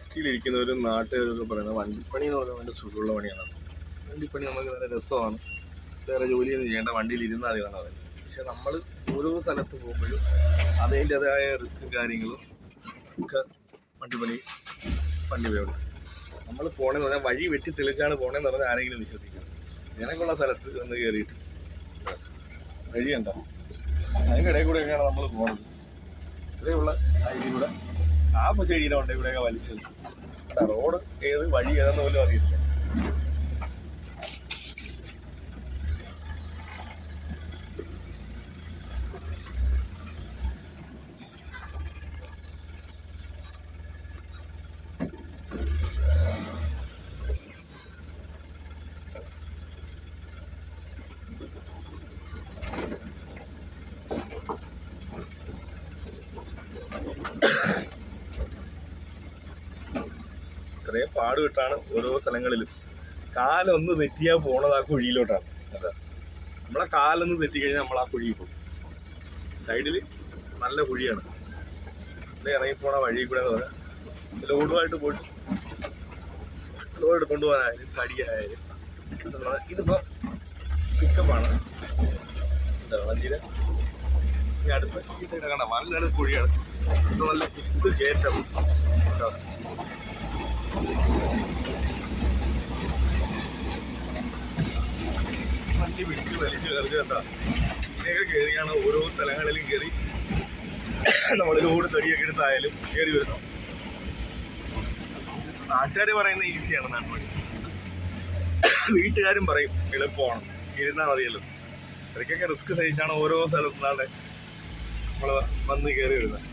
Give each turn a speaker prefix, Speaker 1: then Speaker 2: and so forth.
Speaker 1: സിറ്റിയിലിരിക്കുന്നവരും നാട്ടുകാരൊക്കെ പറയുന്നത് വണ്ടിപ്പണി എന്ന് പറഞ്ഞാൽ നല്ല സുഖമുള്ള പണിയാണ്. വണ്ടിപ്പണി നമുക്ക് നല്ല രസമാണ്, വേറെ ജോലിയൊന്നും ചെയ്യേണ്ട, വണ്ടിയിൽ ഇരുന്നാൽ മതി എന്നാണ് പറയുന്നത്. പക്ഷെ നമ്മൾ ഓരോ സ്ഥലത്ത് പോകുമ്പോഴും അതിൻ്റെതായ റിസ്ക്കും കാര്യങ്ങളും ഒക്കെ വണ്ടിപ്പണിയുണ്ട്. നമ്മൾ പോകണമെന്ന് പറഞ്ഞാൽ വഴി വെട്ടി തെളിച്ചാണ് പോകണമെന്ന് പറഞ്ഞാൽ ആരെങ്കിലും വിശ്വസിക്കുന്നത്. ജനങ്ങളുള്ള സ്ഥലത്ത് വന്ന് കയറിയിട്ട് വഴി കണ്ടോ, അതിൻ്റെ ഇടയിൽ കൂടെയൊക്കെയാണ് നമ്മൾ പോകുന്നത്. ഇത്രയുള്ള അതിലൂടെ ആ ചെടിയുടെ വണ്ടി കൂടെയൊക്കെ വലിച്ചത്. റോഡ് ഏത് വഴി ഏതെന്ന് പോലും അറിയില്ല. ഇത്രയും പാടുവിട്ടാണ് ഓരോ സ്ഥലങ്ങളിലും. കാലൊന്ന് തെറ്റിയാൽ പോണത് ആ കുഴിയിലോട്ടാണ്. അതാ നമ്മളെ കാലൊന്ന് തെറ്റിക്കഴിഞ്ഞാൽ നമ്മൾ ആ കുഴിയിൽ പോകും. സൈഡിൽ നല്ല കുഴിയാണ്. ഇറങ്ങിപ്പോണ വഴി കൂടെ എന്ന് പറഞ്ഞാൽ ലോഡുമായിട്ട് പോയിട്ട് ലോഡ് എടുക്കൊണ്ട് പോകാനായാലും കടിയായാലും ഇതിപ്പോൾ പിക്കപ്പാണ്. എന്താ വണ്ടിയുടെ ഈ അടുത്ത് ഈ സൈഡ് കണ്ട നല്ല കുഴിയാണ്. ഇത് നല്ല കുത്ത് കയറ്റം കേട്ടോ. വണ്ടി പിടിച്ച് വലിച്ച് കയറി കണ്ട ഇങ്ങനെയൊക്കെ കയറിയാണ് ഓരോ സ്ഥലങ്ങളിലും കയറി നമ്മൾ ലോഡ് തടിയൊക്കെ എടുത്തായാലും കയറി വരുന്നു. നാട്ടുകാർ പറയുന്നത് ഈസിയാണ് നാട്ടുപണി, വീട്ടുകാരും പറയും എളുപ്പമാണ്, ഇരുന്നാൽ മതിയല്ലോ. ഇടയ്ക്കൊക്കെ റിസ്ക് സഹിച്ചാണ് ഓരോ സ്ഥലത്തുനിന്നാണ് നമ്മൾ വന്ന് കയറി വരുന്നത്.